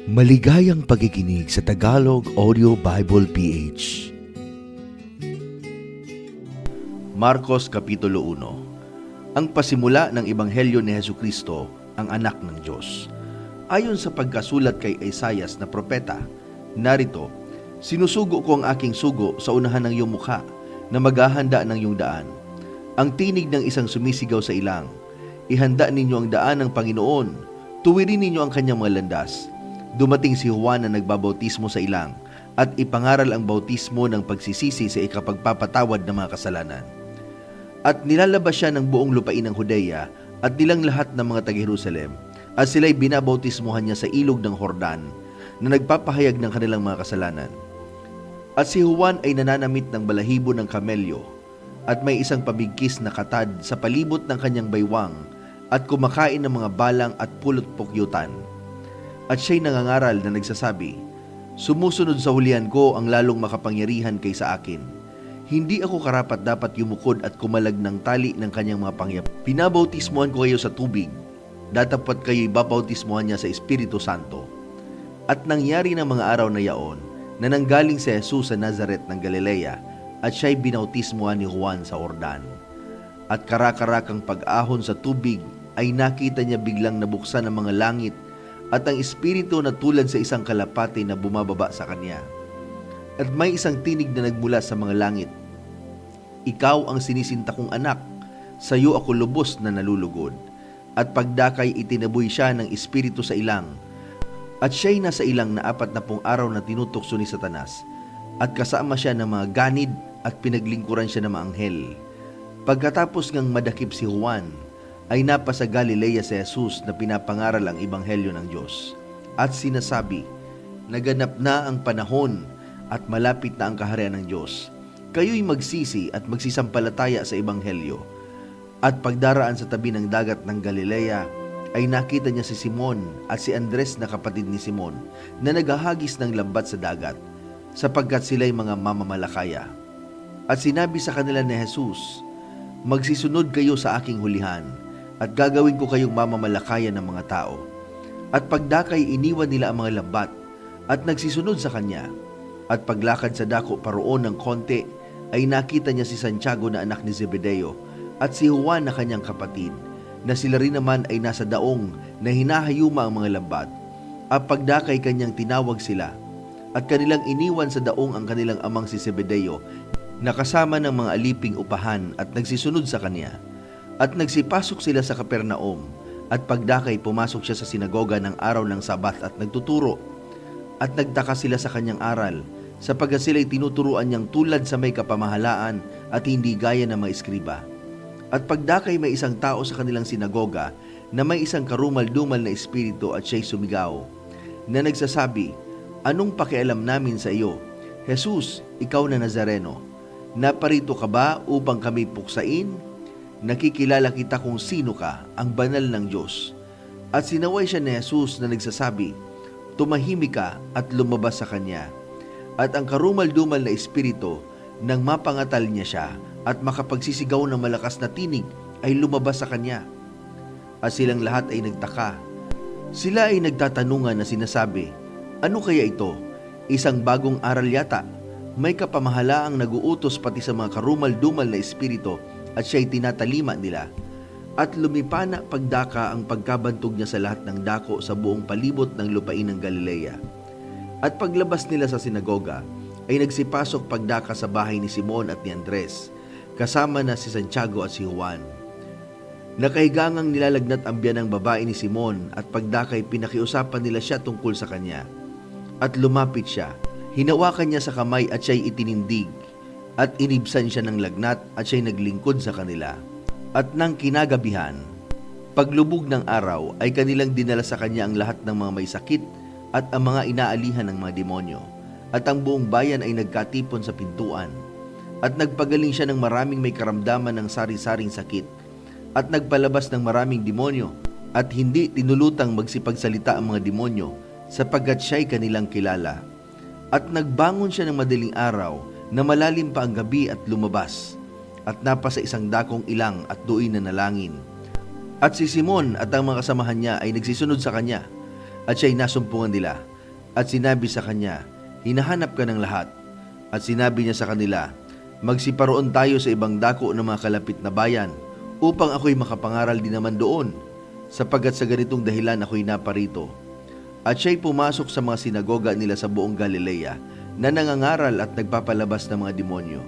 Maligayang pakikinig sa Tagalog Audio Bible PH. Marcos Kapitulo 1. Ang pasimula ng Ebanghelyo ni Jesucristo, ang anak ng Diyos. Ayon sa pagkasulat kay Isaias na propeta, narito, sinusugo ko ang aking sugo sa unahan ng iyong mukha, na maghahanda ng iyong daan. Ang tinig ng isang sumisigaw sa ilang, ihanda ninyo ang daan ng Panginoon, tuwirin ninyo ang kanyang mga landas. Dumating si Juan na nagbabautismo sa ilang at ipangaral ang bautismo ng pagsisisi sa ikapagpapatawad ng mga kasalanan. At nilalabas siya ng buong lupain ng Judea at nilang lahat ng mga taga-Jerusalem at sila'y binabautismohan niya sa ilog ng Jordan na nagpapahayag ng kanilang mga kasalanan. At si Juan ay nananamit ng balahibo ng kamelyo at may isang pabigkis na katad sa palibot ng kanyang baywang at kumakain ng mga balang at pulot-pukyutan. At siya'y nangangaral na nagsasabi, sumusunod sa hulihan ko ang lalong makapangyarihan kaysa akin. Hindi ako karapat dapat yumukod at kumalag ng tali ng kanyang mga pangyayari. Pinabautismohan ko kayo sa tubig, datapat kayo'y babautismohan niya sa Espiritu Santo. At nangyari ng mga araw na yaon, na nanggaling si Jesus sa Nazaret ng Galilea, at siya'y binautismohan ni Juan sa Jordan. At karakarakang pag-ahon sa tubig, ay nakita niya biglang nabuksan ang mga langit, at ang Espiritu na tulad sa isang kalapati na bumababa sa kanya. At may isang tinig na nagmula sa mga langit, ikaw ang sinisinta kong anak, sa iyo ako lubos na nalulugod. At pagdakay itinaboy siya ng Espiritu sa ilang, at siya'y nasa ilang na 40 araw na tinutokso ni Satanas, at kasama siya ng mga ganid at pinaglingkuran siya ng mga anghel. Pagkatapos ngang madakip si Juan, ay napasa Galilea si Jesus na pinapangaral ang Ebanghelyo ng Diyos. At sinasabi, naganap na ang panahon at malapit na ang kaharian ng Diyos. Kayo'y magsisi at magsisampalataya sa Ebanghelyo. At pagdaraan sa tabi ng dagat ng Galilea, ay nakita niya si Simon at si Andres na kapatid ni Simon na naghahagis ng lambat sa dagat, sapagkat sila'y mga mamamalakaya. At sinabi sa kanila ni Jesus, magsisunod kayo sa aking hulihan, at gagawin ko kayong mamamalakayan ng mga tao. At pagdakay iniwan nila ang mga lambat, at nagsisunod sa kanya. At paglakad sa dako paroon ng konti, ay nakita niya si Santiago na anak ni Zebedeo, at si Juan na kanyang kapatid, na sila rin naman ay nasa daong na hinahayuma ang mga lambat. At pagdakay kanyang tinawag sila, at kanilang iniwan sa daong ang kanilang amang si Zebedeo, na kasama ng mga aliping upahan at nagsisunod sa kanya. At nagsipasok sila sa Capernaum, at pagdakay pumasok siya sa sinagoga ng araw ng Sabat at nagtuturo. At nagtaka sila sa kanyang aral, sapagkat sila'y tinuturuan niyang tulad sa may kapamahalaan at hindi gaya ng mga eskriba. At pagdakay may isang tao sa kanilang sinagoga na may isang karumal-dumal na espiritu at siya'y sumigaw, na nagsasabi, anong pakialam namin sa iyo, Jesus, ikaw na Nazareno? Naparito ka ba upang kami puksain? Nakikilala kita kung sino ka, ang banal ng Diyos. At sinaway siya ni Jesus na nagsasabi, tumahimik ka at lumabas sa kanya. At ang karumal-dumal na espiritu, nang mapangatal niya siya at makapagsisigaw ng malakas na tinig, ay lumabas sa kanya. At silang lahat ay nagtaka. Sila ay nagtatanungan na sinasabi, ano kaya ito? Isang bagong aral yata. May kapamahalaang naguutos pati sa mga karumal-dumal na espiritu, at siya'y tinatalima nila. At lumipana pagdaka ang pagkabantog niya sa lahat ng dako sa buong palibot ng lupain ng Galilea. At paglabas nila sa sinagoga, ay nagsipasok pagdaka sa bahay ni Simon at ni Andres, kasama na si Santiago at si Juan. Nakahigangang nilalagnat ang biyan ng babae ni Simon, at pagdakay pinakiusapan nila siya tungkol sa kanya. At lumapit siya, hinawakan niya sa kamay at siya'y itinindig. At inibsan siya ng lagnat at siya'y naglingkod sa kanila. At nang kinagabihan, paglubog ng araw ay kanilang dinala sa kanya ang lahat ng mga may sakit at ang mga inaalihan ng mga demonyo. At ang buong bayan ay nagkatipon sa pintuan. At nagpagaling siya ng maraming may karamdaman ng sari-saring sakit. At nagpalabas ng maraming demonyo. At hindi tinulutang magsipagsalita ang mga demonyo, sapagkat siya'y kanilang kilala. At nagbangon siya ng madaling araw, na malalim pa ang gabi at lumabas, at napasa isang dakong ilang at doon na nalangin. At si Simon at ang mga kasamahan niya ay nagsisunod sa kanya, at siya'y nasumpungan nila. At sinabi sa kanya, hinahanap ka ng lahat. At sinabi niya sa kanila, magsiparoon tayo sa ibang dako ng mga kalapit na bayan, upang ako'y makapangaral din naman doon, sapagkat sa ganitong dahilan ako'y naparito. At siya'y pumasok sa mga sinagoga nila sa buong Galilea, na nangangaral at nagpapalabas ng mga demonyo.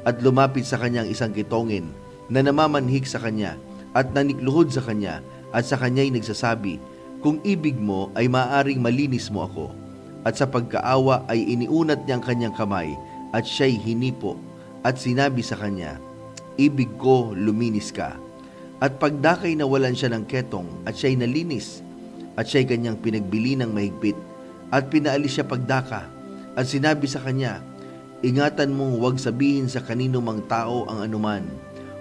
At lumapit sa kanya ang isang kitongin, na namamanhik sa kanya, at nanikluhod sa kanya, at sa kanya'y nagsasabi, kung ibig mo ay maaaring malinis mo ako. At sa pagkaawa ay iniunat niya ang kanyang kamay, at siya'y hinipo, at sinabi sa kanya, ibig ko, luminis ka. At pagdakay nawalan siya ng ketong, at siya'y nalinis, at siya'y kanyang pinagbili ng mahigpit, at pinaalis siya pagdaka. At sinabi sa kanya, ingatan mong huwag sabihin sa kanino mang tao ang anuman,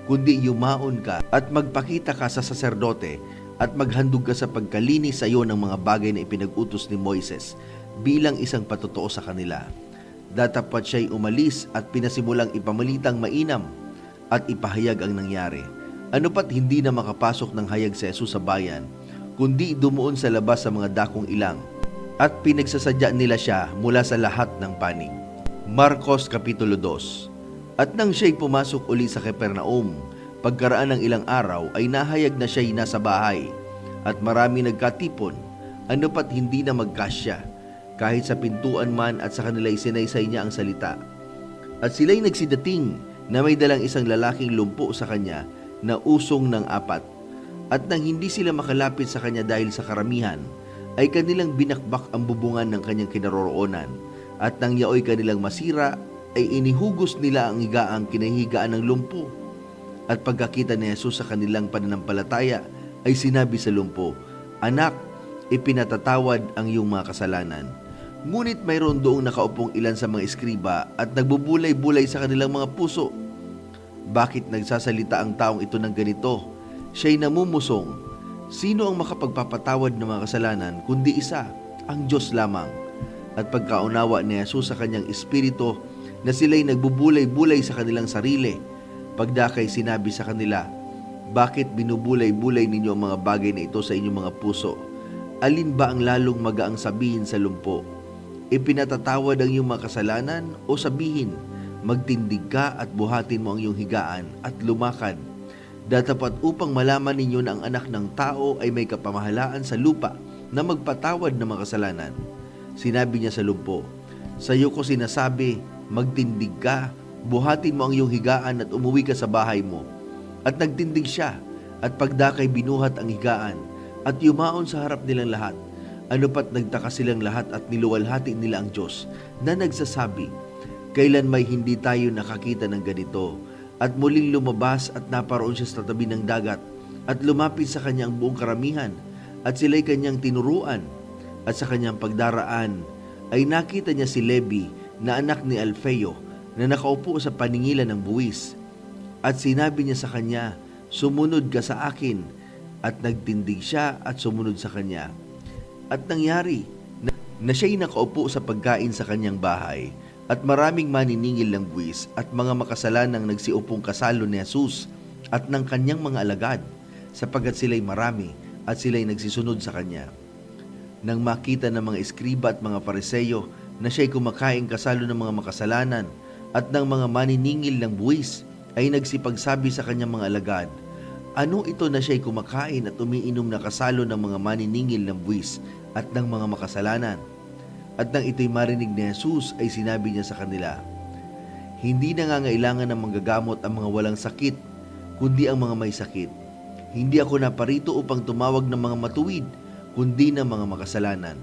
kundi yumaon ka at magpakita ka sa saserdote at maghandog ka sa pagkalinis sa iyo ng mga bagay na ipinag-utos ni Moises bilang isang patotoo sa kanila. Datapat siya'y umalis at pinasimulang ipamalitang mainam at ipahayag ang nangyari. Ano pat hindi na makapasok ng hayag si Jesus sa bayan, kundi dumuon sa labas sa mga dakong ilang, at pinagsasadya nila siya mula sa lahat ng panig. Marcos Kapitulo 2. At nang siya'y pumasok uli sa Capernaum, pagkaraan ng ilang araw ay nahayag na siya'y nasa bahay, at marami nagkatipon, ano pat hindi na magkasya, kahit sa pintuan man, at sa kanila'y sinaysay niya ang salita. At sila'y nagsidating na may dalang isang lalaking lumpo sa kanya na usong ng 4. At nang hindi sila makalapit sa kanya dahil sa karamihan, ay kanilang binakbak ang bubungan ng kanyang kinaroroonan, at nang yaoy kanilang masira, ay inihugos nila ang higaang kinahigaan ng lumpo. At pagkakita ni Jesus sa kanilang pananampalataya, ay sinabi sa lumpo, anak, ipinatatawad ang iyong mga kasalanan. Ngunit mayroon doong nakaupong ilan sa mga eskriba at nagbubulay-bulay sa kanilang mga puso. Bakit nagsasalita ang taong ito ng ganito? Siya'y namumusong. Sino ang makapagpapatawad ng mga kasalanan kundi isa, ang Diyos lamang? At pagkaunawa ni Jesus sa kanyang espiritu na sila'y nagbubulay-bulay sa kanilang sarili, pagdakay sinabi sa kanila, bakit binubulay-bulay ninyo ang mga bagay na ito sa inyong mga puso? Alin ba ang lalong magaang sabihin sa lumpo, ipinatatawad ang iyong mga kasalanan, o sabihin, magtindig ka at buhatin mo ang iyong higaan at lumakad? Datapat upang malaman ninyo na ang anak ng tao ay may kapamahalaan sa lupa na magpatawad ng mga kasalanan. Sinabi niya sa lumpo, sa iyo ko sinasabi, magtindig ka, buhatin mo ang iyong higaan at umuwi ka sa bahay mo. At nagtindig siya, at pagdakay binuhat ang higaan, at yumaon sa harap nilang lahat. Ano pat nagtaka silang lahat at niluwalhati nila ang Diyos, na nagsasabi, kailan may hindi tayo nakakita ng ganito? At muling lumabas at naparoon siya sa tabi ng dagat, at lumapit sa kanyang buong karamihan, at sila'y kanyang tinuruan. At sa kanyang pagdaraan ay nakita niya si Levi na anak ni Alfeo na nakaupo sa paningilan ng buwis. At sinabi niya sa kanya, sumunod ka sa akin. At nagtindig siya at sumunod sa kanya. At nangyari na siya'y nakaupo sa pagkain sa kanyang bahay, at maraming maniningil ng buwis at mga makasalanang nagsiupong kasalo ni Jesus at ng kanyang mga alagad, sapagkat sila'y marami at sila'y nagsisunod sa kanya. Nang makita ng mga eskriba at mga Pariseo na siya'y kumakain kasalo ng mga makasalanan at ng mga maniningil ng buwis, ay nagsipagsabi sa kanyang mga alagad, ano ito na siya'y kumakain at umiinom na kasalo ng mga maniningil ng buwis at ng mga makasalanan? At nang ito'y marinig ni Jesus, ay sinabi niya sa kanila, hindi nangangailangan ng manggagamot ang mga walang sakit, kundi ang mga may sakit. Hindi ako naparito upang tumawag ng mga matuwid, kundi ng mga makasalanan.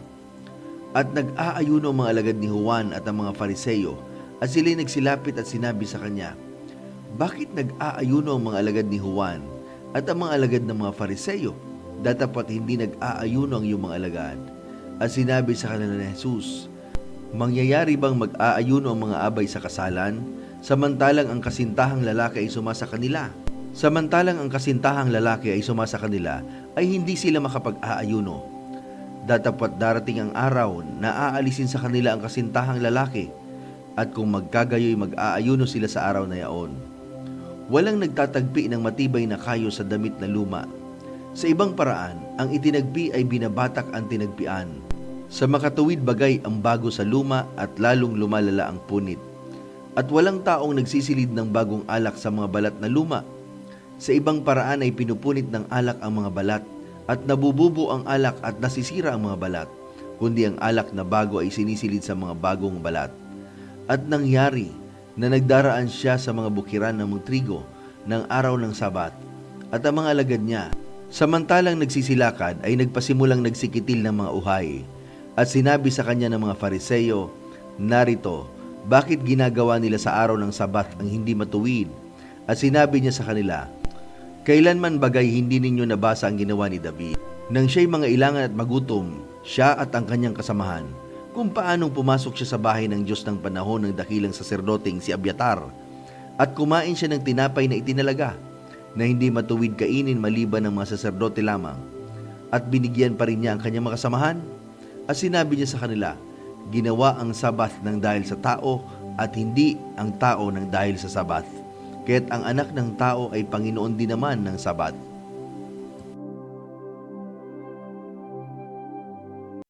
At nag-aayuno ang mga alagad ni Juan at ang mga Fariseo, at sila'y nagsilapit at sinabi sa kanya, bakit nag-aayuno ang mga alagad ni Juan at ang mga alagad ng mga Fariseo, datapat hindi nag-aayuno ang iyong mga alagad? At sinabi sa kanila ni Jesus, mangyayari bang mag-aayuno ang mga abay sa kasalan, samantalang ang kasintahang lalaki ay sumasa kanila? Samantalang ang kasintahang lalaki ay sumasa kanila, ay hindi sila makapag-aayuno. Datapat darating ang araw na aalisin sa kanila ang kasintahang lalaki, at kung magkagayoy mag-aayuno sila sa araw na yaon. Walang nagtatagpi ng matibay na kayo sa damit na luma. Sa ibang paraan, ang itinagpi ay binabatak ang tinagpian. Sa makatuwid bagay ang bago sa luma at lalong lumalala ang punit. At walang taong nagsisilid ng bagong alak sa mga balat na luma. Sa ibang paraan ay pinupunit ng alak ang mga balat at nabububo ang alak at nasisira ang mga balat, kundi ang alak na bago ay sinisilid sa mga bagong balat. At nangyari na nagdaraan siya sa mga bukiran ng mga trigo ng araw ng Sabat at ang mga alagad niya, samantalang nagsisilakad ay nagpasimulang nagsikitil ng mga uhay. At sinabi sa kanya ng mga Fariseyo, "Narito, bakit ginagawa nila sa araw ng Sabat ang hindi matuwid?" At sinabi niya sa kanila, "Kailanman bagay hindi ninyo nabasa ang ginawa ni David, nang siya'y mga ilangan at magutom, siya at ang kanyang kasamahan, kung paanong pumasok siya sa bahay ng Diyos ng panahon ng dakilang saserdoteng si Abiatar, at kumain siya ng tinapay na itinalaga, na hindi matuwid kainin maliban ng mga saserdote lamang, at binigyan pa rin niya ang kanyang mga kasamahan." At sinabi niya sa kanila, "Ginawa ang Sabat ng dahil sa tao at hindi ang tao ng dahil sa Sabat. Kaya't ang anak ng tao ay Panginoon din naman ng Sabat."